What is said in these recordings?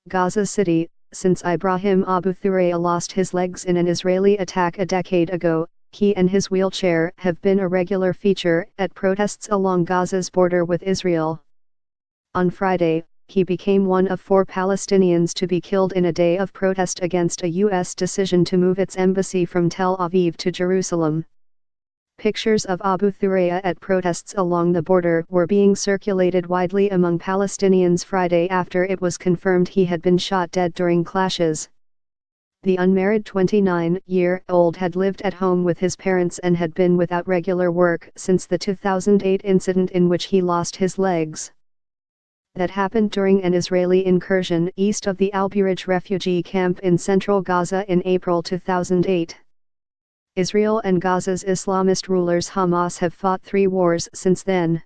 Gaza City. Since Ibrahim Abu Thuraya lost his legs in an Israeli attack a decade ago, he and his wheelchair have been a regular feature at protests along Gaza's border with Israel. On Friday, he became one of 4 Palestinians to be killed in a day of protest against a U.S. decision to move its embassy from Tel Aviv to Jerusalem. Pictures of Abu Thuraya at protests along the border were being circulated widely among Palestinians Friday after it was confirmed he had been shot dead during clashes. The unmarried 29-year-old had lived at home with his parents and had been without regular work since the 2008 incident in which he lost his legs. That happened during an Israeli incursion east of the Al-Burj refugee camp in central Gaza in April 2008. Israel and Gaza's Islamist rulers Hamas have fought 3 wars since then.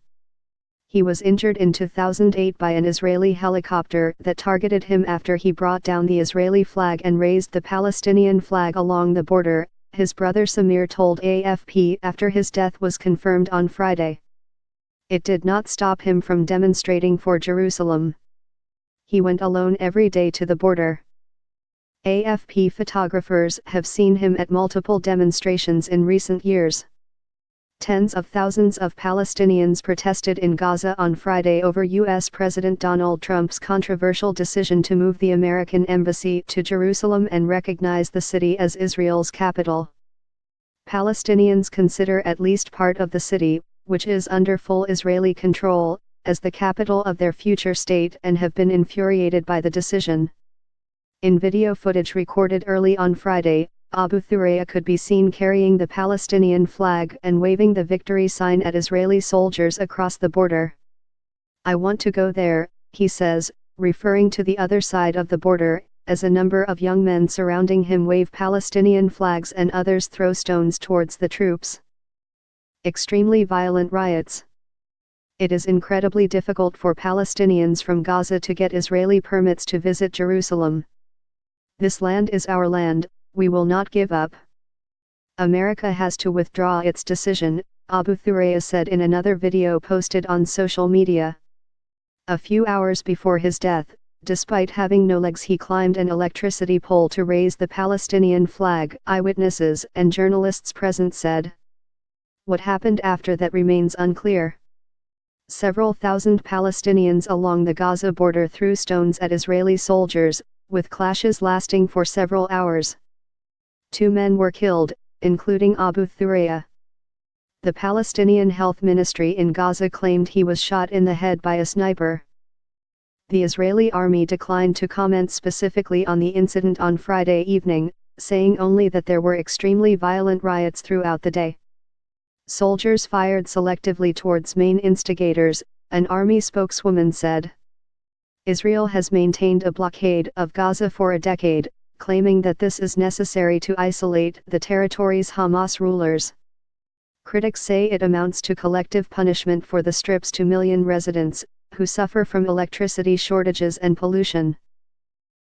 He was injured in 2008 by an Israeli helicopter that targeted him after he brought down the Israeli flag and raised the Palestinian flag along the border, his brother Samir told AFP after his death was confirmed on Friday. It did not stop him from demonstrating for Jerusalem. He went alone every day to the border. AFP photographers have seen him at multiple demonstrations in recent years. Tens of thousands of Palestinians protested in Gaza on Friday over U.S. President Donald Trump's controversial decision to move the American embassy to Jerusalem and recognize the city as Israel's capital. Palestinians consider at least part of the city, which is under full Israeli control, as the capital of their future state and have been infuriated by the decision. In video footage recorded early on Friday, Abu Thuraya could be seen carrying the Palestinian flag and waving the victory sign at Israeli soldiers across the border. "I want to go there," he says, referring to the other side of the border, as a number of young men surrounding him wave Palestinian flags and others throw stones towards the troops. Extremely violent riots. It is incredibly difficult for Palestinians from Gaza to get Israeli permits to visit Jerusalem. This land is our land, we will not give up. America has to withdraw its decision, Abu Thuraya said in another video posted on social media. A few hours before his death, despite having no legs, he climbed an electricity pole to raise the Palestinian flag, eyewitnesses and journalists present said. What happened after that remains unclear. Several thousand Palestinians along the Gaza border threw stones at Israeli soldiers, with clashes lasting for several hours. 2 men were killed, including Abu Thuraya. The Palestinian Health Ministry in Gaza claimed he was shot in the head by a sniper. The Israeli army declined to comment specifically on the incident on Friday evening, saying only that there were extremely violent riots throughout the day. Soldiers fired selectively towards main instigators, an army spokeswoman said. Israel has maintained a blockade of Gaza for a decade, claiming that this is necessary to isolate the territory's Hamas rulers. Critics say it amounts to collective punishment for the Strip's 2 million residents, who suffer from electricity shortages and pollution.